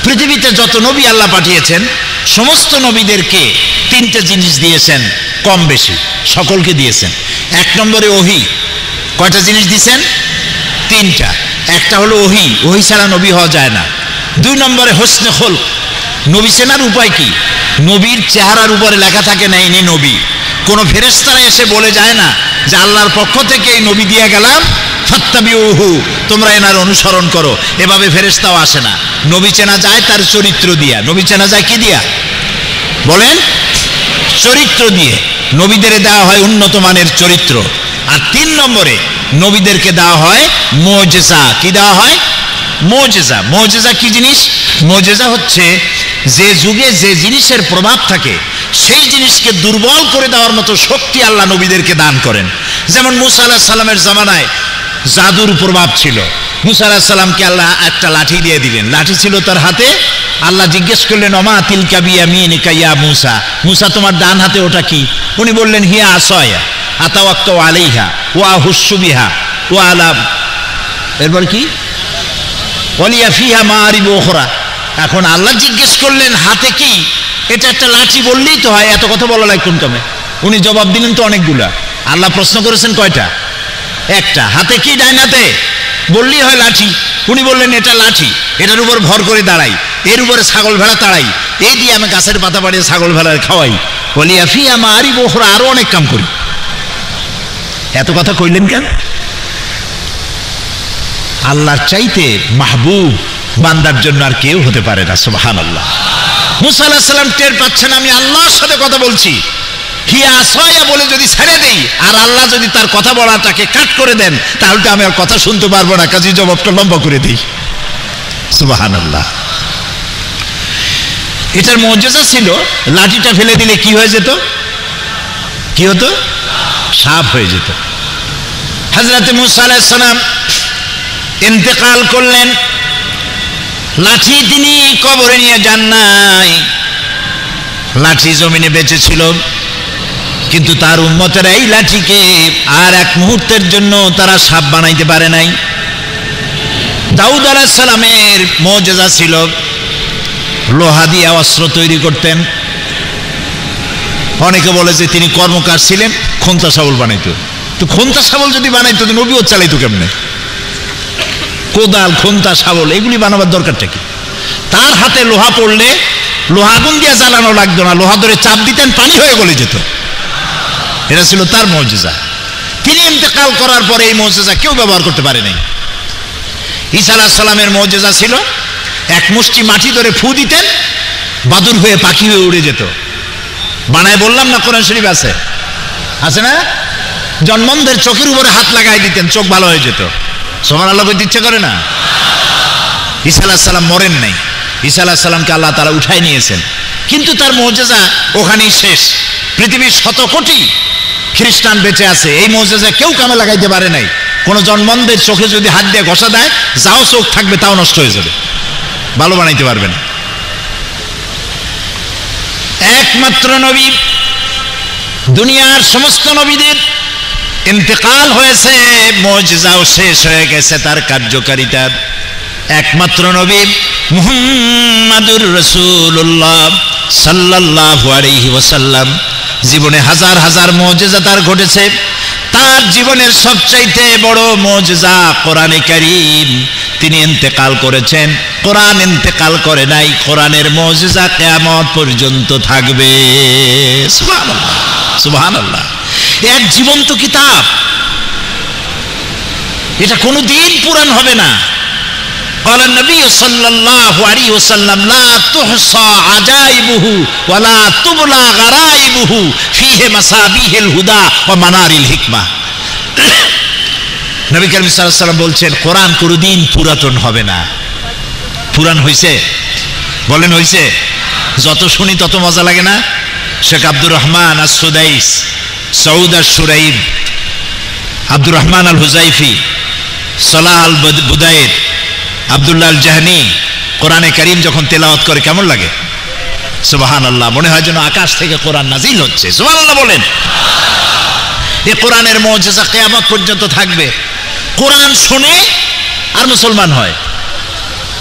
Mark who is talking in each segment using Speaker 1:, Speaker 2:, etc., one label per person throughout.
Speaker 1: পৃথিবীতে যত নবী আল্লাহ পাঠিয়েছেন সমস্ত নবীদেরকে তিনটে জিনিস দিয়েছেন, কম বেশি সকলকে দিয়েছেন। এক নম্বরে ওহী। কয়টা জিনিস দিয়েছেন? তিনটা। একটা হলো ওহী, ওহী ছাড়া নবী হওয়া যায় না। দুই নম্বরে হোসনে খুলক, নবী চেনার উপায় কি? নবীর চেহারার উপরে লেখা থাকে না ইনি নবী। কোনো ফেরেশতারা এসে বলে যায় না যে আল্লাহর পক্ষ থেকে এই নবী দিয়ে গেলাম, ফাত্তাবিউহু, তোমরা এনার অনুসরণ করো। এভাবে ফেরেশতাও আসে না। নবী চেনা যায় তার চরিত্র দিয়া। নবী চেনা যায় কি দিয়া বলেন? চরিত্র দিয়ে। নবীদের দেওয়া হয় উন্নত মানের চরিত্র। আর তিন নম্বরে নবীদেরকে দেওয়া হয় মুজিজা। কি দেওয়া হয়? মুজিজা। মুজিজা কি জিনিস? মুজিজা হচ্ছে যে যুগে যে জিনিসের প্রভাব থাকে সেই জিনিসকে দুর্বল করে দেওয়ার মতো শক্তি আল্লাহ নবীদেরকে দান করেন। যেমন মুসা আলাইহিস সালামের জামানায় জাদুর প্রভাব ছিল। মুসা আলাইহিস সালামকে আল্লাহ একটা লাঠি দিয়ে দিলেন। লাঠি ছিল তার হাতে। আল্লাহ জিজ্ঞেস করলেন, ওমা তিলকা বিয়ামিনিকা ইয়া মুসা, মুসা তোমার ডান হাতে ওটা কি? উনি বললেন, হিয়া আসায়া আতাওয়াক্কাউ আলাইহা ওয়া আহুসসু বিহা ওয়া আলাম। এরপর কি? ওয়ালিয়া ফিহা মাআরিব উখরা। এখন আল্লাহ জিজ্ঞেস করলেন হাতে কি? এটা একটা লাঠি বললেই তো হয়, এত কথা বলা লাগে কোন কামে? উনি জবাব দিলেন তো অনেকগুলা। আল্লাহ প্রশ্ন করেছেন কয়টা? একটা। হাতে কি? ডাইন হাতে। বললেই হয় লাঠি। উনি বললেন এটা লাঠি, এটার উপর ভর করে দাঁড়াই, এর উপরে ছাগল ভেড়া তাড়াই, এই দিয়ে আমি গাছের পাতা বাড়িয়ে ছাগল ভেড়া খাওয়াই। ওয়ালিয়া ফিহা মাআরিব উখরা, আরো অনেক কাম করি। এত কথা কইলেন কেন? আল্লাহর চাইতে মাহবুব বান্দার জন্য আর কেউ হতে পারে না। সুবহানাল্লাহ। মুসা আলাইহিস সালাম টের পাচ্ছেন আমি আল্লাহর সাথে কথা বলছি, হিয়া আসায়া বলে যদি ছেড়ে দেই আর আল্লাহ যদি তার কথা বলাটাকে কাট করে দেন তাহলে তো আমি আর কথা শুনতে পারবো না, কাজী জবাবটা লম্বা করে দিই। সুবহানাল্লাহ। এটার মুজিজা ছিল লাঠিটা ফেলে দিলে কি হয়ে যেত? কি হতো? সাপ হয়ে যেত। হযরত মুসা আলাইহিস সালাম ইন্তেকাল করলেন। লাঠি তিনি কবরে নিয়ে যান নাই, লাঠি জমিনে বেঁচে ছিল। কিন্তু তার উম্মতেরা এই লাঠিকে আর এক মুহূর্তের জন্য তারা সাপ বানাইতে পারে নাই। দাউদ আলাইহিস সালামের মুজিজা ছিল লোহা দিয়ে অস্ত্র তৈরি করতেন। অনেকে বলে যে তিনি কর্মকার ছিলেন, খন্তা শাবল বানাইতো। তো খন্তা শাবল যদি বানাইতো তো নবীও চালাইতো কেমনে? কোদাল, খন্তা, শাবল এগুলি বানাবার দরকারটা কি? তার হাতে লোহা পড়লে লোহা আগুন দিয়ে জ্বালানো লাগতো না, লোহা ধরে চাপ দিতেন, পানি হয়ে গলে যেত। এটা ছিল তার মুজিজা। তিনি ইন্তেকাল করার পরে এই মুজিজা কেউ ব্যবহার করতে পারে নাই। ঈসা আলাইহিস সালামের মুজিজা ছিল এক মুষ্টি মাটি ধরে ফু দিতেন, বাদুর হয়ে পাখি হয়ে উড়ে যেত। বানায় বললাম না, কোরআন শরীফ আছে, আছে না? জন্মন্ধের চোখের উপরে হাত লাগাই দিতেন, চোখ ভালো হয়ে যেত। সুবহানাল্লাহ বলতে ইচ্ছে করে না? ঈসা আলাইহিস সালাম মরেন নাই। ঈসা আলাইহিস সালামকে আল্লাহ তাআলা উঠায় নিয়েছেন, কিন্তু তার মুজিজা ওখানেই শেষ। পৃথিবীর শত কোটি খ্রিস্টান বেঁচে আছে, এই মুজিজা কেউ কামে লাগাইতে পারে নাই। কোন জন্মন্ধের চোখে যদি হাত দিয়ে ঘষা দেয়, যাও চোখ থাকবে তাও নষ্ট হয়ে যাবে, ভালো বানাইতে পারবে না। একমাত্র নবী, দুনিয়ার সমস্ত নবীদের ইন্তেকাল হয়েছে, মুজিজাও শেষ হয়ে গেছে তার কার্যকারিতা। একমাত্র নবী মুহাম্মাদুর রাসূলুল্লাহ সাল্লাল্লাহু আলাইহি ওয়াসাল্লাম জীবনে হাজার হাজার মুজিজা তার ঘটেছে। তার জীবনের সবচাইতে বড় মুজিজা কোরআনে কারীম। তিনি ইন্তেকাল করেছেন, কোরআন ইন্তেকাল করে নাই। কোরআনের মুজিজা কিয়ামত পর্যন্ত থাকবে। সুবহানাল্লাহ, সুবহানাল্লাহ। এক জীবন্ত কিতাব, এটা কোনোদিন পুরান হবে না। قال النبي صلى الله عليه وسلم لا تحصى عجائبه ولا تبلى غرائبه فيه مصابيح الهدى ومنار الحكمة। নবী করিম সাল্লাল্লাহু আলাইহি ওয়াসাল্লাম বলছেন কোরআন কোনোদিন পুরাতন হবে না। পুরান হইছে? বলেন হইছে? যত শুনি তত মজা লাগে না? শেখ আব্দুর রহমান আস-সুদাইস, সৌদ আশ-শুরাইব, আব্দুর রহমান আল হুজাইফি, সালাহ আল বুদাইর, আব্দুল্লাহ আল জাহনি কোরআনে কারীম যখন তেলাওয়াত করে কেমন লাগে? সুবহানাল্লাহ। মনে হয় যেন আকাশ থেকে কোরআন নাজিল হচ্ছে। সুবহানাল্লাহ বলেন। এই কোরআনের মুজিজা কিয়ামত পর্যন্ত থাকবে। কোরআন শুনে আর মুসলমান হয়,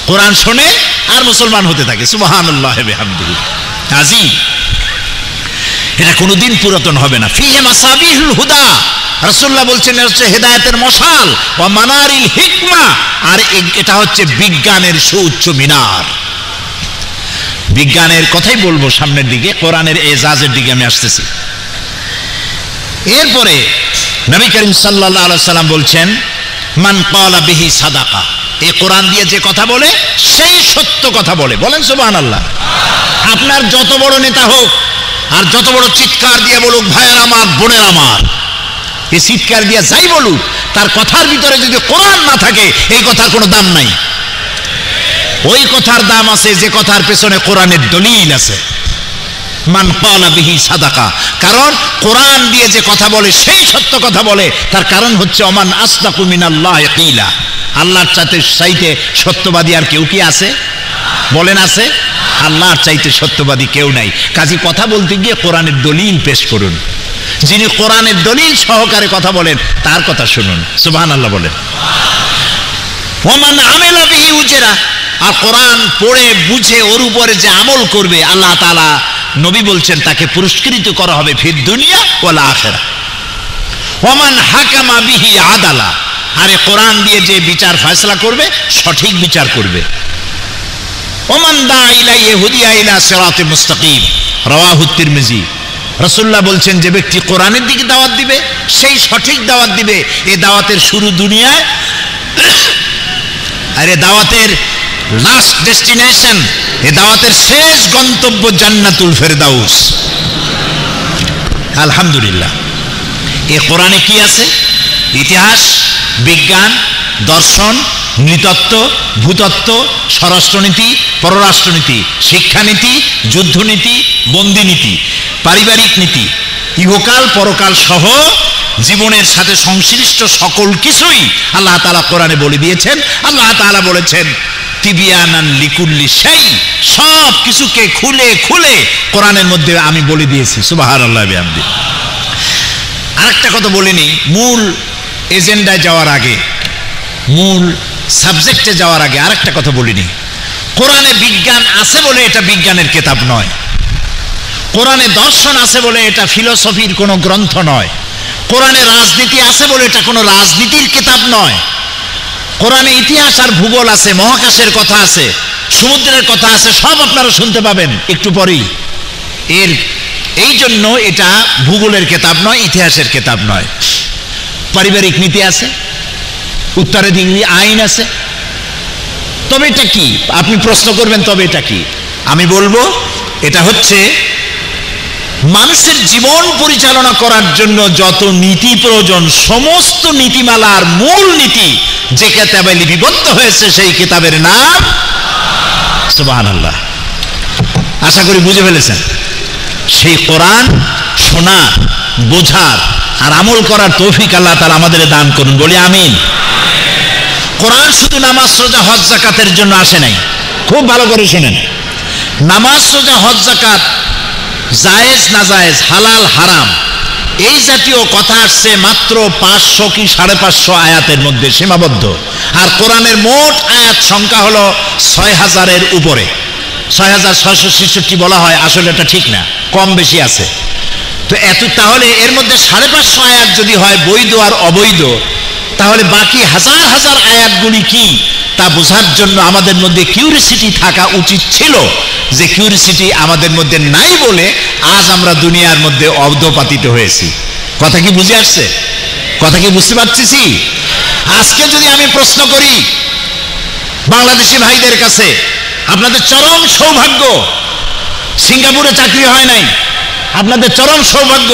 Speaker 1: কোরআন শুনে আর মুসলমান হতে থাকে। সুবহানাল্লাহ বিহামদিহি। আজিব, এটা কোনোদিন পুরাতন হবে না। ফিহে মাসাবিহুল হুদা, রাসূলুল্লাহ বলছেন এটা হচ্ছে হেদায়েতের মশাল, ওয়া মানারিল হিকমা, আর এটা হচ্ছে বিজ্ঞানের সুউচ্চ মিনার। বিজ্ঞানের কথাই বলবো সামনের দিকে, কোরআনের এজাজের দিকে আমি আসতেছি। এরপরে নবী করিম সাল্লাল্লাহু আলাইহি সাল্লাম বলছেন মান ক্বালা বিহি সাদাকা, এই কোরআন দিয়ে যে কথা বলে সেই সত্য কথা বলে। বলেন সুবহানাল্লাহ। আপনার যত বড় নেতা হোক আর যত বড় চিৎকার দিয়ে বলুক ভাইয়ের আমার বোনের আমার, এই চিৎকার দিয়ে যাই বলুক, তার কথার ভিতরে যদি কোরআন না থাকে এই কথার কোনো দাম নাই। ওই কথার দাম আছে যে কথার পেছনে কোরআনের দলিল আছে। মান ক্বালা বিহি সাদাকা, কারণ কোরআন দিয়ে যে কথা বলে সেই সত্য কথা বলে। তার কারণ হচ্ছে ওমান আসদাকু মিনাল্লাহি কিলা, আল্লাহর চাইতে সত্যবাদী আর কেউ কি আছে? বলেন আছে? আল্লাহর চাইতে সত্যবাদী কেউ নাই। কাজী কথা বলতে গিয়ে কোরআনের দলিল পেশ করুন। যিনি কোরআনের দলিল সহকারে কথা বলেন তার কথা শুনুন। সুবহানাল্লাহ বলেন। ওমান আমিলা বিহি উজরা, আর কোরআন পড়ে বুঝে ওর উপরে যে আমল করবে আল্লাহ তাআলা নবী বলছেন তাকে পুরস্কৃত করা হবে ফিদ দুনিয়া ওয়াল আখিরা। ওমান হাকামা বিহি আদালা, আরে কোরআন দিয়ে যে বিচার ফয়সালা করবে সঠিক বিচার করবে। ওমান দা ইলাইহি হুদিয়া ইলা সিরাতিল মুস্তাকিম, রাওয়াহু তিরমিজি। রাসূলুল্লাহ বলছেন যে ব্যক্তি কোরআনের দিকে দাওয়াত দিবে সেই সঠিক দাওয়াত দিবে। এই দাওয়াতের শুরু দুনিয়ায়, আর এই দাওয়াতের লাস্ট ডেস্টিনেশন, এই দাওয়াতের শেষ গন্তব্য জান্নাতুল ফেরদাউস। আলহামদুলিল্লাহ। এই কোরআনে কি আছে? ইতিহাস, বিজ্ঞান, দর্শন, নৃতত্ত্ব, ভূতত্ত্ব, স্বরাষ্ট্রনীতি, পররাষ্ট্রনীতি, শিক্ষানীতি, যুদ্ধনীতি, বন্দিনীতি, পারিবারিক নীতি, ইহকাল পরকাল সহ জীবনের সাথে সংশ্লিষ্ট সকল কিছুই আল্লাহ তাআলা কোরআনে বলে দিয়েছেন। আল্লাহ তাআলা বলেছেন তিবিয়ানান লিকুল্লি শাই, সব কিছুকে খুলে খুলে কোরআনের মধ্যে আমি বলে দিয়েছি। সুবহানাল্লাহ বিহামদিহি। আরেকটা কথা বলিনি, মূল এজেন্ডায় যাওয়ার আগে, মূল সাবজেক্টে যাওয়ার আগে আরেকটা কথা বলিনি। কোরআনে বিজ্ঞান আছে বলে এটা বিজ্ঞানের কিতাব নয়। কোরআনে দর্শন আছে বলে এটা ফিলোসফির কোনো গ্রন্থ নয়। কোরআনে রাজনীতি আছে বলে এটা কোনো রাজনীতির কিতাব নয়। কোরআনে ইতিহাস আর ভূগোল আছে, মহাকাশের কথা আছে, সমুদ্রের কথা আছে, সব আপনারা শুনতে পাবেন একটু পরেই। এই জন্য এটা ভূগোলের কিতাব নয়, ইতিহাসের কিতাব নয়। পারিবারিক নীতি আছে, উত্তরাধিকারী আইন আছে। তবে এটা কি? আপনি প্রশ্ন করবেন তবে এটা কি? আমি বলবো এটা হচ্ছে মানুষের জীবন পরিচালনা করার জন্য যত নীতি প্রয়োজন সমস্ত নীতিমালার মূল নীতি যে কিতাবে লিপিবদ্ধ হয়েছে সেই কিতাবের নাম সুবহানাল্লাহ। আশা করি বুঝে ফেলেছেন। সেই কোরআন শোনার, বোঝার আর আমল করার তৌফিক আল্লাহ তাআলা আমাদের দান করুন, বলি আমিন। কোরআন শুধু নামাজ রোজা হজ যাকাতের জন্য আসে নাই। খুব ভালো করে শুনেন, নামাজ রোজা হজ যাকাত জায়েজ না জায়েজ, হালাল হারাম, এই জাতীয় কথা আসছে মাত্র 500 কি 550 আয়াতের মধ্যে সীমাবদ্ধ। আর কোরআনের মোট আয়াত সংখ্যা হলো 6000-এর উপরে। 6666 বলা হয়, আসলে এটা ঠিক না, কম বেশি আছে। তো তাহলে এর মধ্যে 550 আয়াত যদি হয় বৈধ আর অবৈধ, তাহলে বাকি হাজার হাজার আয়াতগুলি কি তা বোঝার জন্য আমাদের মধ্যে কিউরিসিটি থাকা উচিত ছিল। যে কিউরিসিটি আমাদের মধ্যে নাই বলে আজ আমরা দুনিয়ার মধ্যে অধঃপাতিত হয়েছি। কথা কি বুঝে আসছে? কথা কি বুঝতে পারতেছি? আজকে যদি আমি প্রশ্ন করি বাংলাদেশি ভাইদের কাছে, আপনাদের চরম সৌভাগ্য সিঙ্গাপুরে চাকরি হয় নাই, আপনাদের চরম সৌভাগ্য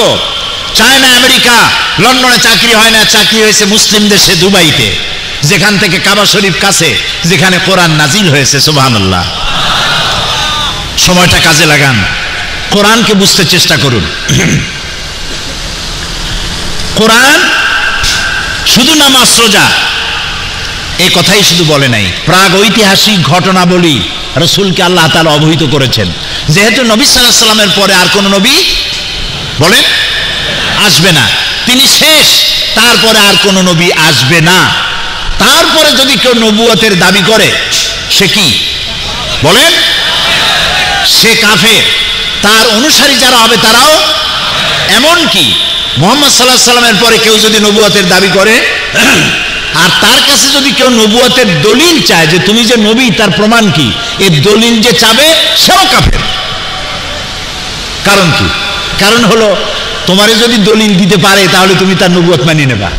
Speaker 1: চায়না, আমেরিকা, লন্ডনে চাকরি হয় না, চাকরি হয়েছে মুসলিম দেশে দুবাইতে, যেখান থেকে কাবা শরীফ কাছে, যেখানে কোরআন নাজিল হয়েছে। সুবহানাল্লাহ। সময়টা কাজে লাগান, কোরআনকে বুঝতে চেষ্টা করুন। কোরআন শুধু নামাজ রোজা এই কথাই শুধু বলে নাই, প্রাগ ঐতিহাসিক ঘটনাবলী রাসূলকে আল্লাহ তাআলা অবহিত করেছেন। যেহেতু নবী সাল্লাল্লাহু আলাইহি ওয়াসাল্লামের পরে আর কোন নবী বলেন আসবে না, তিনি শেষ, তারপরে আর কোন নবী আসবে না। তারপরে যদি কেউ নবুয়তের দাবি করে সে কি? বলেন, সে কাফের, তার অনুসারী যারা হবে তারাও। এমন কি মুহাম্মদ সাল্লাল্লাহু আলাইহি সাল্লামের পরে কেউ যদি নবুয়তের দাবি করে আর তার কাছে যদি কেউ নবুয়তের দলিল চায় যে তুমি যে নবী তার প্রমাণ কি, এর দলিল যে চাবে সেও কাফের। কারণ কি? কারণ হলো তোমারে যদি দলিল দিতে পারে তাহলে তুমি তার নবুয়ত মানিয়ে নেবা,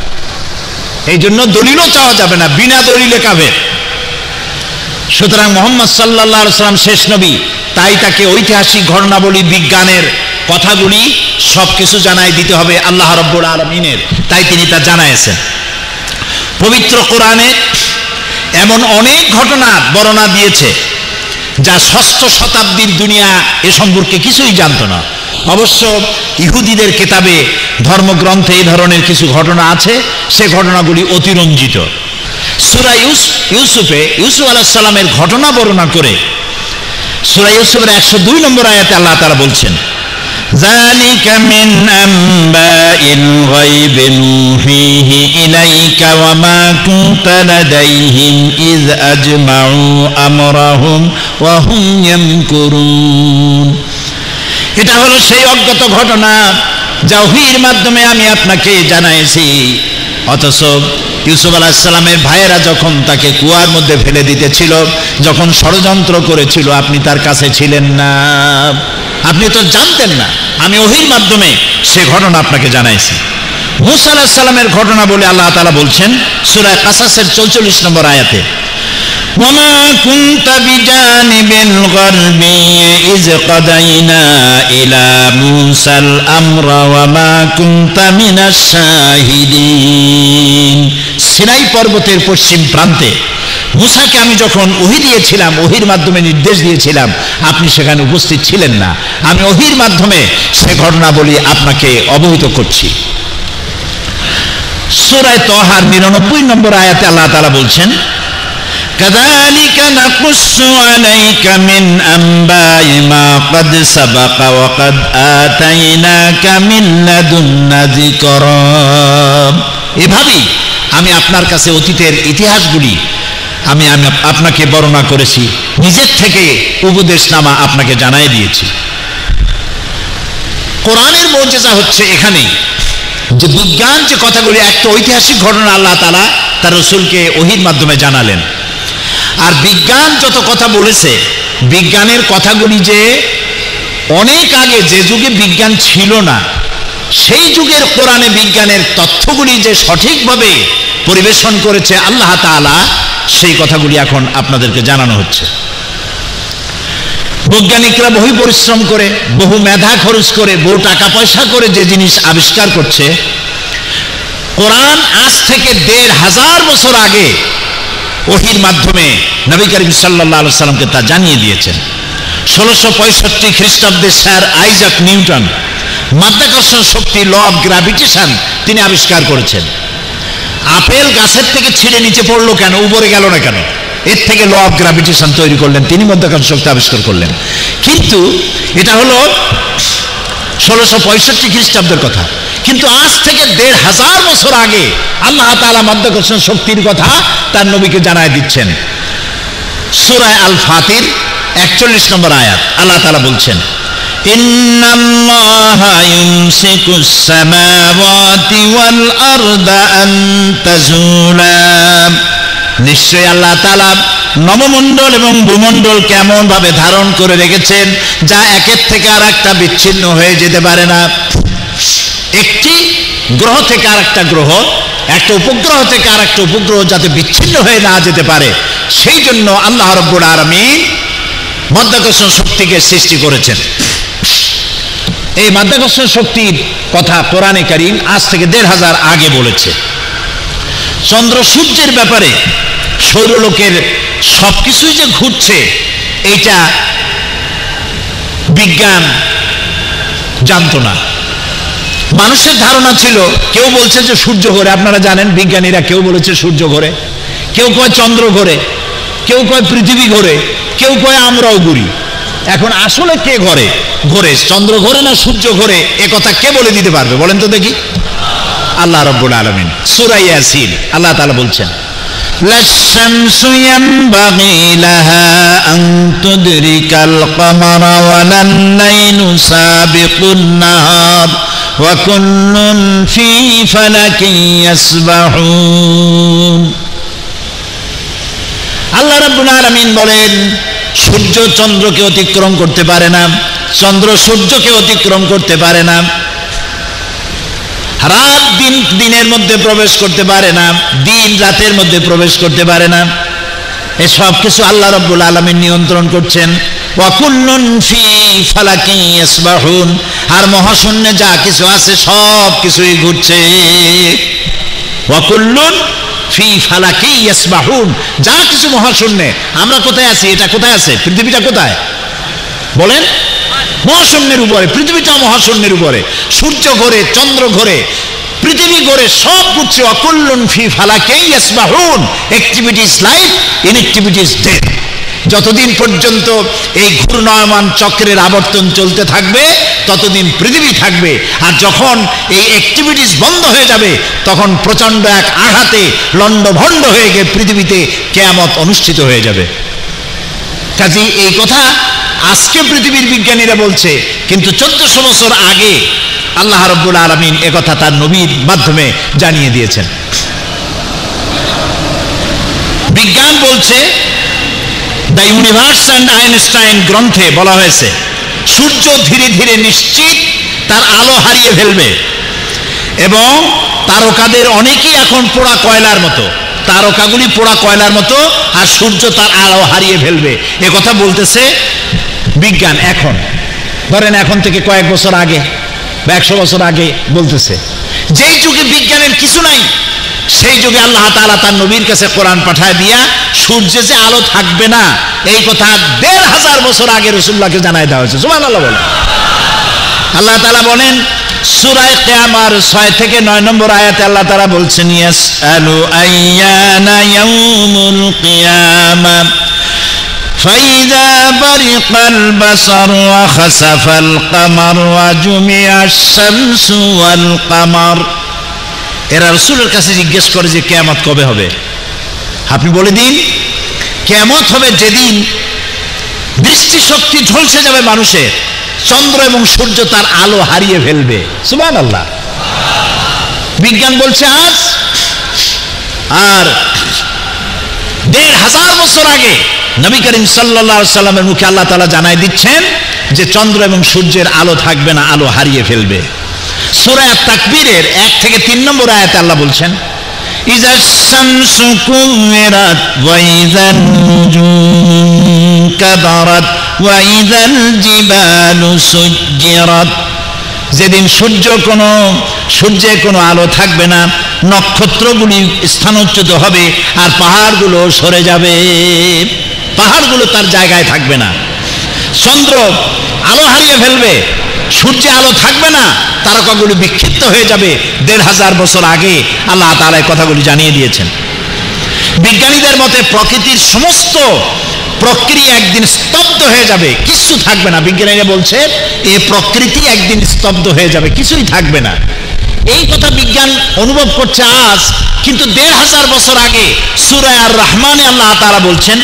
Speaker 1: এই জন্য দলিলও চাওয়া যাবে না, বিনা দলিলে কাফের। সুতরাং মুহাম্মদ সাল্লাল্লাহু আলাইহি সাল্লাম শেষ নবী, তাই তাকে ঐতিহাসিক ঘটনাবলী, বিজ্ঞানের কথাগুলি সবকিছু জানাই দিতে হবে আল্লাহ রাব্বুল আলামিনের, তাই তিনি তা জানাইছেন। পবিত্র কোরআনে এমন অনেক ঘটনার বর্ণনা দিয়েছে যা ষষ্ঠ শতাব্দীর দুনিয়া এ সম্পর্কে কিছুই জানত না। অবশ্য ইহুদিদের কিতাবে, ধর্মগ্রন্থে এই ধরনের কিছু ঘটনা আছে, সে ঘটনাগুলি অতিরঞ্জিত। সূরা ইউসুফে ইউসুফ আলাইহিস সালামের ঘটনা বর্ণনা করে সূরা ইউসুফের 102 নম্বর আয়াতে আল্লাহ তাআলা বলছেন, যালিকা মিন আম্বাইল গায়বি নুহিহি ইলাইকা ওয়া মা কুনতা লাদাইহিম ইয আজমাউ আমরাহুম ওয়া হুম ইয়ামকুরুন। এটা হলো সেই অজ্ঞাত ঘটনা যা ওহীর মাধ্যমে আমি আপনাকে জানাইছি, অথচ ইউসুফ আলাইহিস সালামের ভাইয়েরা যখন তাকে কুয়ার মধ্যে ফেলে দিতেছিল, যখন ষড়যন্ত্র করেছিল, আপনি তার কাছে ছিলেন না, আপনি তো জানতেন না, আমি ওহীর মাধ্যমে সে ঘটনা আপনাকে জানাইছি। মূসা আলাইহিস সালামের ঘটনা বলে আল্লাহ তাআলা বলছেন সূরা কাসাসের 44 নম্বর আয়াতে, ওয়ামা কুনতা বিজানিবিল গারবি ইয কাদাইনা ইলা মূসাল আমরা ওয়ামা কুনতা মিনাশ শাহিদিন। সিনাই পর্বতের পশ্চিম প্রান্তে মূসাকে আমি যখন ওহী দিয়েছিলাম, ওহীর মাধ্যমে নির্দেশ দিয়েছিলাম, আপনি সেখানে উপস্থিত ছিলেন না, আমি ওহীর মাধ্যমে সে ঘটনা বলি আপনাকে অবহিত করছি। সূরা তাহার 99 নম্বর আয়াতে আল্লাহ তাআলা বলছেন, কাযালিকা নাকুসসু আলাইকা মিন আম্বাই মা ক্বাদ সাবাকা ওয়া ক্বাদ আতাইনাকা মিন লাদুন্না যিকরা। এভাবেই আমি আপনার কাছে অতীতের ইতিহাসগুলি আমি আপনাকে বর্ণনা করেছি, নিজের থেকে উপদেশনামা আপনাকে জানাই দিয়েছি। কোরআনের মুজিজা হচ্ছে এখানে যে বিজ্ঞান যে কথাগুলি, একটা ঐতিহাসিক ঘটনা আল্লাহ তাআলা তার রাসূলকে ওহীর মাধ্যমে জানালেন। আর বিজ্ঞান যত কথা বলেছে, বিজ্ঞানের কথাগুলি যে অনেক আগে, যে যুগে বিজ্ঞান ছিল না, সেই যুগের কোরআনে বিজ্ঞানের তথ্যগুলি যে সঠিকভাবে পরিবেশন করেছে আল্লাহ তাআলা, সেই কথাগুলি এখন আপনাদেরকে জানানো হচ্ছে। বৈজ্ঞানিকরা বহু পরিশ্রম করে, বহু মেধা খরচ করে, বহু টাকা পয়সা করে যে জিনিস আবিষ্কার করছে, কোরআন আজ থেকে 1500 বছর আগে ওহীর মাধ্যমে নবী করিম সাল্লাল্লাহু আলাইহি সাল্লামকে তা জানিয়ে দিয়েছেন। 1665 খ্রিস্টাব্দে স্যার আইজাক নিউটন মাধ্যাকর্ষণ শক্তি, ল অফ গ্র্যাভিটেশন তিনি আবিষ্কার করেছেন। আপেল গাছের থেকে ছিঁড়ে নিচে পড়লো কেন, উপরে গেল না কেন? এর থেকে ল অফ গ্র্যাভিটেশন তৈরি করলেন তিনি, মাধ্যাকর্ষণ শক্তি আবিষ্কার করলেন। কিন্তু এটা হলো 1665 খ্রিস্টাব্দের কথা, কিন্তু আজ থেকে 1500 বছর আগে আল্লাহ তাআলা মাধ্যাকর্ষণ শক্তির কথা তার নবীকে জানায় দিচ্ছেন। সূরা আল ফাতির 41 নম্বর আয়াত আল্লাহ তাআলা বলছেন, ইন্নাল্লাহা ইউমসিকুস সামাওয়াতি ওয়াল আরদা আন তাজুলা। নিশ্চয় আল্লাহ তাআলা নবমণ্ডল এবং ভূমণ্ডল কেমন ভাবে ধারণ করে রেখেছেন, যা একের থেকে আর একটা বিচ্ছিন্ন হয়ে যেতে পারে না। একটি গ্রহ থেকে আর একটা গ্রহ, একটা উপগ্রহ থেকে আর একটা উপগ্রহ যাতে বিচ্ছিন্ন হয়ে না যেতে পারে, সেই জন্য আল্লাহ রাব্বুল আলামিন মাধ্যাকর্ষণ শক্তিকে সৃষ্টি করেছেন। এই মাধ্যাকর্ষণ শক্তির কথা কোরআনে কারীম আজ থেকে 1500 আগে বলেছে। চন্দ্র সূর্যের ব্যাপারে, সৌরলোকের সবকিছুই যে ঘুরছে, এইটা বিজ্ঞান জানতো না। মানুষের ধারণা ছিল, কেউ বলছে যে সূর্য ঘোরে, আপনারা জানেন বিজ্ঞানীরা, কেউ বলেছে সূর্য ঘোরে, কেউ কয় চন্দ্র ঘোরে, কেউ কয় পৃথিবী ঘোরে, কেউ কয় আমরাও ঘুরি। এখন আসলে কে ঘোরে, চন্দ্র ঘোরে না সূর্য ঘোরে, এ কথা কে বলে দিতে পারবে বলেন তো দেখি? আল্লাহ রাব্বুল আলামিন। সূরা ইয়াসিন আল্লাহ তাআলা বলছেন, লাশ-শামসু ইয়ানবাগী লাহা আন তুদরিকাল কমারা ওয়ালাল-লাইলু সাবিকুন নাহার ওয়া কুল্লুন ফী ফালাকিন ইয়াসবাহুন। আল্লাহ রাব্বুল আলামিন বলেন, সূর্য চন্দ্রকে অতিক্রম করতে পারে না, চন্দ্র সূর্যকে অতিক্রম করতে পারে না, রাত দিনের মধ্যে প্রবেশ করতে পারে না, দিন রাতের মধ্যে প্রবেশ করতে পারে না। এসব কিছু আল্লাহ রাব্বুল আলামিন নিয়ন্ত্রণ করছেন। ওয়া কুল্লুন ফী ফালাকিন ইয়াসবাহুন, আর মহাশূন্যে যা কিছু আছে সব কিছুই ঘুরছে। ওয়া কুল্লুন ফী ফালাকিন ইয়াসবাহুন, যা কিছু মহাশূন্যে। আমরা কোথায় আছি? এটা কোথায় আছে? পৃথিবীটা কোথায় বলেন? মহাশূন্যের উপরে। পৃথিবীটা মহাশূন্যের উপরে। সূর্য ঘোরে, চন্দ্র ঘোরে, পৃথিবী ঘোরে, সব ঘুরছে। অকুল্লুন ফী ফালাকিন ইয়াসবাহুন। Activity is life, inactivity is death. যতদিন পর্যন্ত এই ঘূর্ণায়মান চক্রের আবর্তন চলতে থাকবে ততদিন পৃথিবী থাকবে। আর যখন এই অ্যাক্টিভিটিস বন্ধ হয়ে যাবে তখন প্রচণ্ড এক আঘাতে লণ্ডভণ্ড হয়ে গিয়ে পৃথিবীতে কিয়ামত অনুষ্ঠিত হয়ে যাবে। কাজেই এই কথা আজকে পৃথিবীর বিজ্ঞানীরা বলছে, কিন্তু 1400 বছর আগে আল্লাহ রাব্বুল আলামিন একথা তার নবীর মাধ্যমে জানিয়ে দিয়েছেন। বিজ্ঞান বলছে, দ্য ইউনিভার্স অ্যান্ড আইনস্টাইন গ্রন্থে বলা হয়েছে, সূর্য ধীরে ধীরে নিশ্চিত তার আলো হারিয়ে ফেলবে এবং তারকাদের অনেকেই এখন পোড়া কয়লার মতো, তারকাগুলি পোড়া কয়লার মতো, আর সূর্য তার আলো হারিয়ে ফেলবে। এ কথা বলতেছে বিজ্ঞান। এখন ধরেন এখন থেকে কয়েক বছর আগে বা 100 বছর আগে বলতেছে। যেই যুগে বিজ্ঞানের কিছু নাই সেই যুগে আল্লাহ তাআলা তার নবীর কাছে কোরআন পাঠায় দিয়া সূর্যে যে আলো থাকবে না এই কথা 1500 বছর আগে রাসূলুল্লাহকে জানায় দেওয়া হয়েছে। সুবহানাল্লাহ বলেন। আল্লাহ তাআলা বলেন সূরা কিয়ামার 6 থেকে 9 নম্বর আয়াতে আল্লাহ তাআলা বলছেন, ইয়াসআলু আইয়ানা ইয়াউমুল কিয়ামা فإذا برق البصر وخسف القمر وجمع الشمس والقمر। এরা রাসূলের কাছে জিজ্ঞেস করে যে কিয়ামত কবে হবে? আপনি বলে দিন, কিয়ামত হবে যেদিন দৃষ্টিশক্তি ঝলসে যাবে মানুষের, চন্দ্র এবং সূর্য তার আলো হারিয়ে ফেলবে। সুবহানাল্লাহ। বিজ্ঞান বলছে আজ, আর 1500 বছর আগে নবী করিম সাল্লাল্লাহু আলাইহি সাল্লামের মুখে আল্লাহ তাআলা জানায় দিচ্ছেন যে চন্দ্র এবং সূর্যের আলো থাকবে না, আলো হারিয়ে ফেলবে। সূরা আত-তাকবীরের 1 থেকে 3 নম্বর আয়াতে আল্লাহ বলছেন, ইযাশ শামসু কুওয়িরাত ওয়া ইযান নুজুম কাদারাত ওয়া ইযাল জিবালু সুজ্জিরাত। যেদিন সূর্যে কোনো আলো থাকবে না, নক্ষত্রগুলি স্থানচ্যুত হবে আর পাহাড়গুলো সরে যাবে, পাহাড়গুলো তার জায়গায় থাকবে না। চন্দ্র আলো হারিয়ে ফেলবে, সূর্যে আলো থাকবে না, তারকাগুলি বিক্ষিপ্ত হয়ে যাবে। 1500 বছর আগে আল্লাহ তাআলা এই কথাগুলি জানিয়ে দিয়েছেন। বিজ্ঞানীদের মতে প্রকৃতির সমস্ত প্রক্রিয়া একদিন স্তব্ধ হয়ে যাবে, কিছু থাকবে না। বিজ্ঞানীরা বলছে এই প্রকৃতি একদিন স্তব্ধ হয়ে যাবে, কিছুই থাকবে না। এই কথা বিজ্ঞান অনুভব করছে আজ, কিন্তু 1500 বছর আগে সূরা আর-রহমানে আল্লাহ তাআলা বলছেন,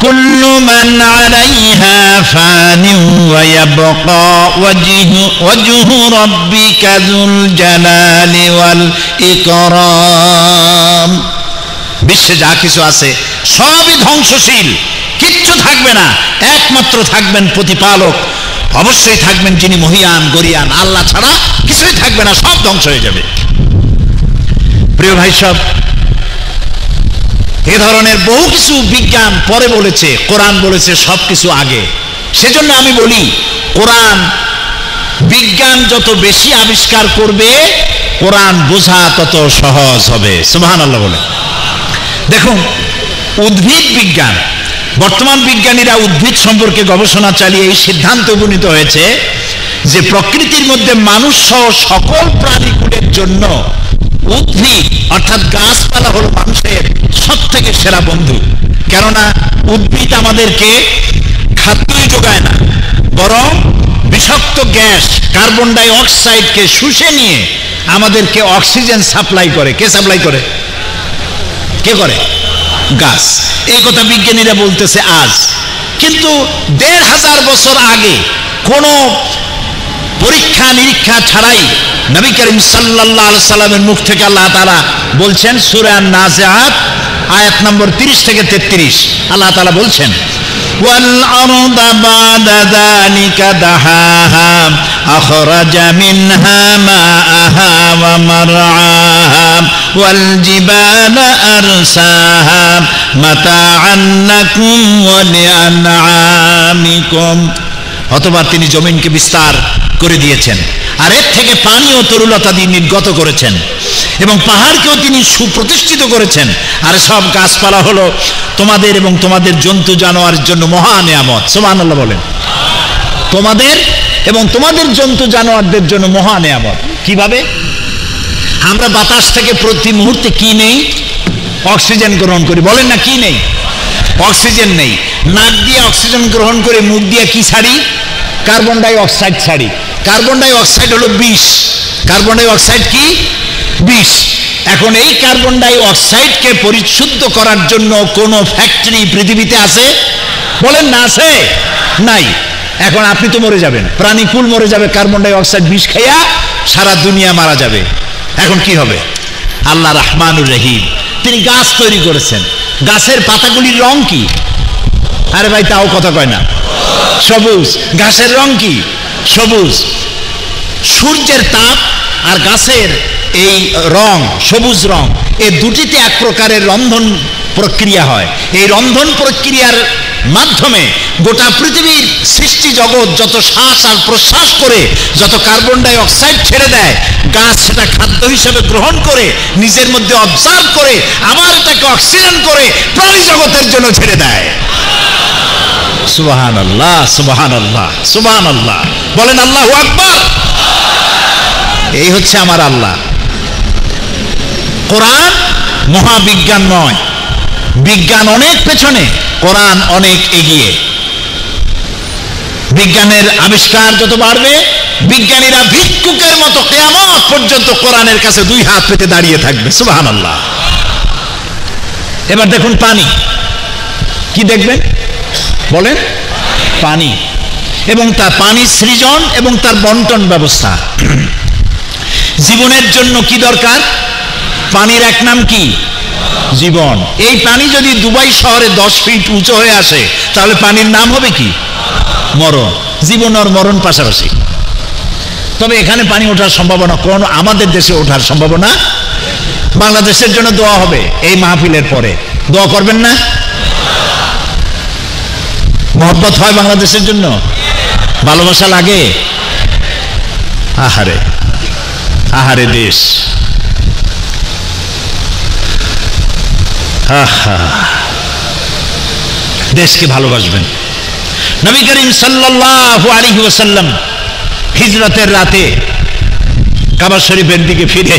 Speaker 1: কুল্লু মান আলাইহা ফানিন ওয়া ইয়াবকা ওয়াজহু রাব্বিকা যুল জালালি ওয়াল ইকরাম। বিশ্বে যা কিছু আছে সবই ধ্বংসশীল, কিচ্ছু থাকবে না, একমাত্র থাকবেন প্রতিপালক, অবশ্যই থাকবেন যিনি মহিয়ান গরিয়ান, আল্লাহ ছাড়া কিছুই থাকবে না, সব ধ্বংস হয়ে যাবে। প্রিয় ভাই সব, এ ধরনের বহু কিছু বিজ্ঞান পরে বলেছে, কোরআন বলেছে সবকিছু আগে। সেজন্য আমি বলি, কোরআন বিজ্ঞান যত বেশি আবিষ্কার করবে কোরআন বোঝা তত সহজ হবে। সুবহানাল্লাহ বলে। দেখুন, উদ্ভিদ বিজ্ঞান, বর্তমান বিজ্ঞানীরা উদ্ভিদ সম্পর্কে গবেষণা চালিয়ে এই সিদ্ধান্তে উপনীত হয়েছে যে প্রকৃতির মধ্যে মানুষ সহ সকল প্রাণীকুলের জন্য উদ্ভিদ অর্থাৎ গাছপালা হলো মানুষের সবথেকে সেরা বন্ধু। কেননা উদ্ভিদ আমাদেরকে খাদ্যই যোগায় না, বরং বিষাক্ত গ্যাস কার্বন ডাই অক্সাইডকে শুষে নিয়ে আমাদেরকে অক্সিজেন সাপ্লাই করে। কে সাপ্লাই করে? কে করে? গাছ। এই কথা বিজ্ঞানীরা বলতেছে আজ, কিন্তু ১৫০০ বছর আগে কোনো পরীক্ষা নিরীক্ষা ছাড়াই নবী করিম সাল্লাল্লাহু আলাইহি সাল্লামের মুখ থেকে আল্লাহ তাআলা বলছেন সূরা আন-নাজিআত আয়াত নম্বর 30 থেকে 33, আল্লাহ তাআলা বলছেন ওয়াল আরদা বাদা যালিকা দাহাহা আখরাজা মিনহা মাআহা ওয়া মারআহা ওয়াল জিবালা আরসাহা মাতাআন লাকুম ওয়া লিআনআমিকুম। অতবার তিনি জমিনকে বিস্তার করে দিয়েছেন, আর এর থেকে পানি ও তরুলতা দিয়ে নির্গত করেছেন, এবং পাহাড়কেও তিনি সুপ্রতিষ্ঠিত করেছেন। আর সব গাছপালা হলো তোমাদের এবং তোমাদের জন্তু জানোয়ারের জন্য মহা নিয়ামত। সুবহানাল্লাহ বলেন। তোমাদের এবং তোমাদের জন্তু জানোয়ারদের জন্য মহা নিয়ামত। কিভাবে? আমরা বাতাস থেকে প্রতি মুহূর্তে কি নেই? অক্সিজেন গ্রহণ করি। বলেন না, কি নেই? অক্সিজেন নেই। নাক দিয়ে অক্সিজেন গ্রহণ করে মুখ দিয়ে কি ছাড়ি? কার্বন ডাই অক্সাইড ছাড়ি। কার্বন ডাই অক্সাইড হলো বিষ। কার্বন ডাই অক্সাইড কি? বিষ। এখন এই কার্বন ডাই অক্সাইডকে পরিশুদ্ধ করার জন্য কোন ফ্যাক্টরি পৃথিবীতে আছে? বলেন না, আছে? নাই। এখন আপনি তো মরে যাবেন, প্রাণীকুল মরে যাবে, কার্বন ডাই অক্সাইড বিষ খাইয়া সারা দুনিয়া মারা যাবে। এখন কি হবে? আল্লাহ রহমানুর রহিম, তিনি গাছ তৈরি করেছেন। গাছের পাতাগুলির রং কি? আরে ভাই, তাও কথা কয় না। সবুজ। ঘাসের রং কি? সবুজ। সূর্যের তাপ আর গাছের এই রং, সবুজ রং, এই দুটিতে এক প্রকারের রন্ধন প্রক্রিয়া হয়। এই রন্ধন প্রক্রিয়ার মাধ্যমে গোটা পৃথিবীর সৃষ্টি জগৎ যত শ্বাস আর প্রশ্বাস করে যত কার্বন ডাই অক্সাইড ছেড়ে দেয়, গাছ সেটা খাদ্য হিসেবে গ্রহণ করে নিজের মধ্যে অবজার্ভ করে আবার এটাকে অক্সিজেন করে প্রাণী জগতের জন্য ছেড়ে দেয়। সুবহানাল্লাহ, সুবহানাল্লাহ, সুবহানাল্লাহ। বলেন আল্লাহু আকবার। এই হচ্ছে আমার আল্লাহ। কোরআন মহাবিজ্ঞান নয়, বিজ্ঞান অনেক পেছনে, কোরআন অনেক এগিয়ে। বিজ্ঞানের আবিষ্কার যত বাড়বে, বিজ্ঞানীরা ভিক্ষুকের মতো কিয়ামত পর্যন্ত কোরআনের কাছে দুই হাত পেতে দাঁড়িয়ে থাকবে। সুবহানাল্লাহ। এবার দেখুন পানি। কি দেখবেন? বলেন। পানি এবং তার পানি সৃজন এবং তার বন্টন ব্যবস্থা। জীবনের জন্য কি দরকার? পানির এক নাম কি? জীবন। এই পানি যদি দুবাই শহরে 10 ফিট উঁচু হয়ে আসে, তাহলে পানির নাম হবে কি? মরণ। জীবন আর মরণ পাশাপাশি। তবে এখানে পানি ওঠার সম্ভাবনা কোন? আমাদের দেশে ওঠার সম্ভাবনা। বাংলাদেশের জন্য দোয়া হবে এই মাহফিলের পরে। দোয়া করবেন না? মহব্বত হয় বাংলাদেশের জন্য? ভালোবাসা লাগে? আহারে, আহারে দেশ। দেশকে ভালোবাসবেন। নবী করিম সাল্লাল্লাহু আলাইহি ওয়াসাল্লাম হিজরতের রাতে কাবা শরীফের দিকে ফিরে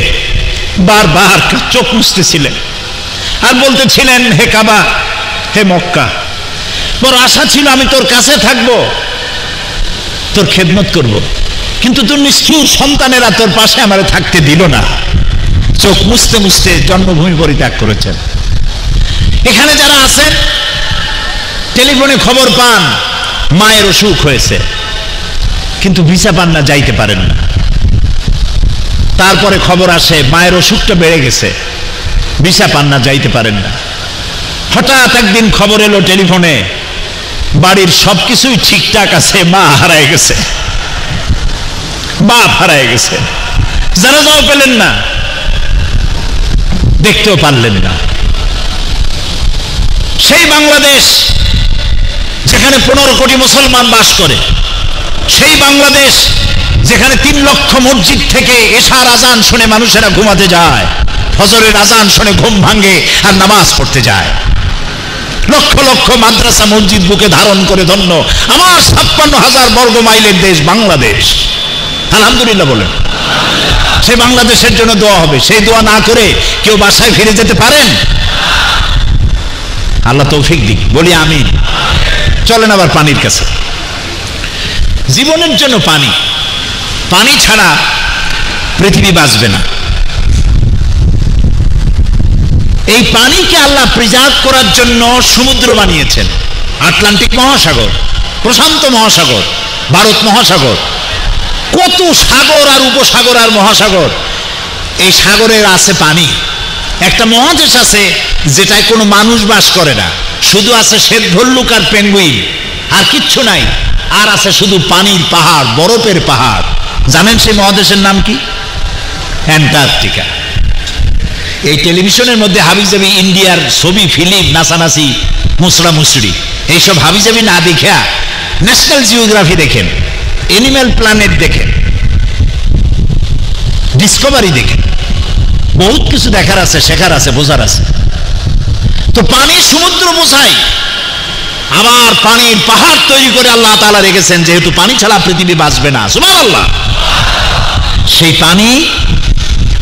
Speaker 1: বারবার চোখ মুছতেছিলেন আর বলতেছিলেন, হে কাবা, হে মক্কা, বড় আশা ছিল আমি তোর কাছে থাকবো, তোর খেদমত করব, কিন্তু তোর নিষ্ঠুর সন্তানেরা তোর পাশে আমারে থাকতে দিল না। চোখ মুছতে মুছতে জন্মভূমি পরিত্যাগ করেছেন। এখানে যারা আছেন টেলিফোনে খবর পান মায়ের অসুখ হয়েছে, কিন্তু ভিসা পান না, যাইতে পারেন না। তারপরে খবর আসে মায়ের অসুখটা বেড়ে গেছে, ভিসা পান না, যাইতে পারেন না। হঠাৎ একদিন খবর এলো টেলিফোনে, বাড়ির সবকিছুই ঠিকঠাক আছে, মা হারায় গেছে, বাপ হারায় গেছে, জানাজাও পেলেন না, দেখতেও পারলেন না। সেই বাংলাদেশ যেখানে 15 কোটি মুসলমান বাস করে, সেই বাংলাদেশ যেখানে 3 লক্ষ মসজিদ থেকে এশার আজান শুনে মানুষেরা ঘুমাতে যায়, ফজরের আজান শুনে ঘুম ভাঙে আর নামাজ পড়তে যায়, লক্ষ লক্ষ মাদ্রাসা মসজিদ বুকে ধারণ করে ধন্য আমার 56,000 বর্গ মাইলের দেশ বাংলাদেশ। আলহামদুলিল্লাহ বলেন। সেই বাংলাদেশের জন্য দোয়া হবে। সেই দোয়া না করে কেউ বাসায় ফিরে যেতে পারেন? আল্লাহ তৌফিক দিক, বলি আমিন। চলেন আবার পানির কাছে। জীবনের জন্য পানি, পানি ছাড়া পৃথিবী বাঁচবে না। এই পানিকে আল্লাহ প্রিজার্ভ করার জন্য সমুদ্র বানিয়েছেন, আটলান্টিক মহাসাগর, প্রশান্ত মহাসাগর, ভারত মহাসাগর, কত সাগর আর উপসাগর আর মহাসাগর। এই সাগরের আছে পানি। একটা মহাদেশ আছে যেটায় কোনো মানুষ বাস করে না, শুধু আছে শ্বেত ভল্লুক আর পেঙ্গুইন, আর কিচ্ছু নাই। আর আছে শুধু পানির পাহাড়, বরফের পাহাড়। জানেন সেই মহাদেশের নাম কি? অ্যান্টার্কটিকা। এই টেলিভিশনের মধ্যে হাবিজাবি ইন্ডিয়ার ছবি, ফিল্ম, নাচানাচি, মুসরা মুসরি, এইসব হাবিজাবি না দেখা ন্যাশনাল জিওগ্রাফি দেখেন, এনিম্যাল প্ল্যানেট দেখেন, ডিসকভারি দেখেন, বহুত কিছু দেখার আছে, শেখার আছে, বোঝার আছে। তো পানি সমুদ্র বোঝায়, আবার পানির পাহাড় তৈরি করে আল্লাহ তাআলা রেখেছেন, যেহেতু পানি ছাড়া পৃথিবী বাঁচবে না। সুবহানাল্লাহ। সেই পানি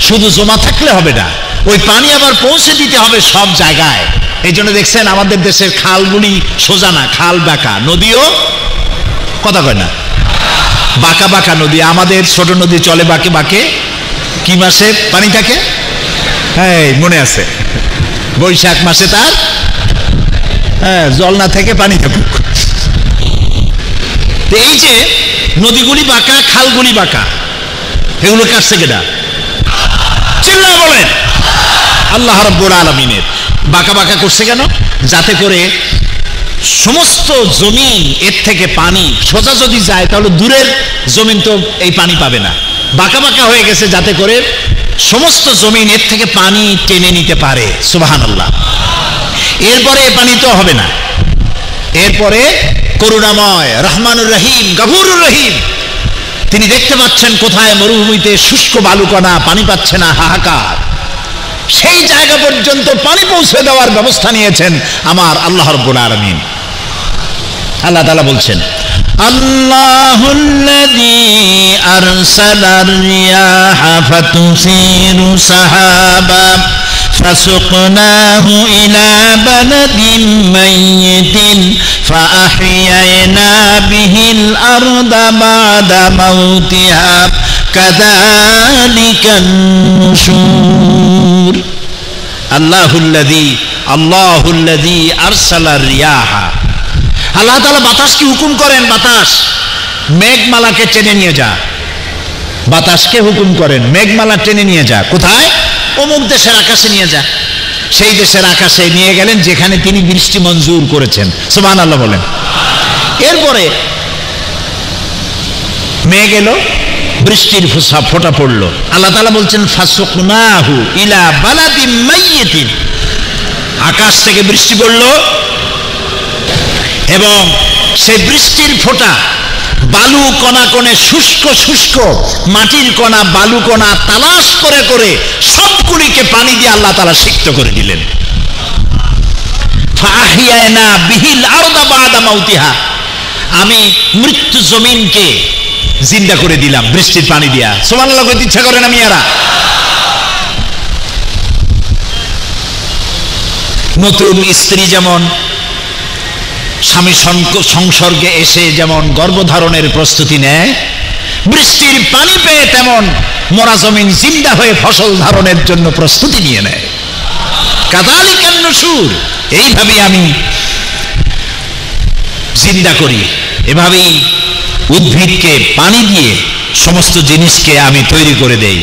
Speaker 1: শুধু জমা থাকলে হবে না, ওই পানি আবার পৌঁছে দিতে হবে সব জায়গায়। এই জন্য দেখছেন আমাদের দেশের খালগুলি সোজা না, খাল বাঁকা, নদীও কথা কয় না, বাঁকা বাঁকা নদী। আমাদের ছোট নদী চলে বাঁকে বাঁকে। কি মাসে পানি থাকে? হ্যাঁ, মনে আছে, বৈশাখ মাসে তার জল না থেকে পানি থাকুক। এই যে নদীগুলি বাঁকা, খালগুলি বাঁকা, এগুলো কাটছে কেডা? চিল্লায় বলেন আল্লাহ রাব্বুল আলামিনের। বাঁকা বাঁকা করছে কেন? যাতে করে সমস্ত জমিন এর থেকে পানি সোজা যদি যায় তাহলে দূরের জমিন তো এই পানি পাবে না। বাঁকা বাঁকা হয়ে গেছে যাতে করে সমস্ত জমিন এর থেকে পানি টেনে নিতে পারে। সুবহানাল্লাহ। এরপরে এ পানি তো হবে না, এরপরে করুণাময় রহমানুর রহিম গফুরুর রহিম, তিনি দেখতে পাচ্ছেন কোথায় মরুভূমিতে শুষ্ক বালুকণা, পানি পাচ্ছে না, হাহাকার। সেই জায়গা পর্যন্ত পানি পৌঁছে দেওয়ার ব্যবস্থা নিয়েছেন আমার আল্লাহ রাব্বুল আলামিন। আল্লাহ তাআলা বলছেন, আল্লাহুল্লাযী আরসালার রিয়াহা ফাতুসিরু সাহাবা فسقناه إلى بلد ميت فأحيينا به الأرض بعد موتها كذلك النشور الله الذي أرسل الرياح। আল্লাহ তাআলা বাতাসকে হুকুম করেন, বাতাস মেঘমালাকে টেনে নিয়ে যা। বাতাসকে হুকুম করেন মেঘমালা টেনে নিয়ে যা। কোথায়? অমুক দেশের আকাশে নিয়ে যা। সেই দেশের আকাশে নিয়ে গেলেন যেখানে তিনি বৃষ্টি মঞ্জুর করেছেন। সুবহানাল্লাহ বলেন। এরপরে মেঘ এলো, বৃষ্টির ফোঁটা পড়লো। আল্লাহ তাআলা বলছেন ফাসুকনাহু ইলা বালাদিম মাইয়িতিন, আকাশ থেকে বৃষ্টি পড়লো এবং সেই বৃষ্টির ফোঁটা বালু কণা কণে, শুষ্ক শুষ্ক মাটির কণা, বালু কণা তালাশ করে করে সবগুলিকে পানি দিয়ে আল্লাহ তাআলা সিক্ত করে দিলেন। ফাহিয়ানা বিহিল আরদা বাদা মাউতিহা, আমি মৃত্যু জমিনকে জিন্দা করে দিলাম বৃষ্টির পানি দিয়া। সুবহানাল্লাহ কইতে ইচ্ছা করে না মিয়ারা? নতুন স্ত্রী যেমন স্বামী সংসর্গে এসে যেমন গর্ভধারণের প্রস্তুতি নেয়, বৃষ্টির পানি পেয়ে তেমন মরা জমিন জিন্দা হয়ে ফসল ধারণের জন্য প্রস্তুতি নিয়ে নেয়। কাযালিকান নুশুর, এইভাবেই আমি জিন্দা করি, এভাবেই উদ্ভিদকে পানি দিয়ে সমস্ত জিনিসকে আমি তৈরি করে দেই।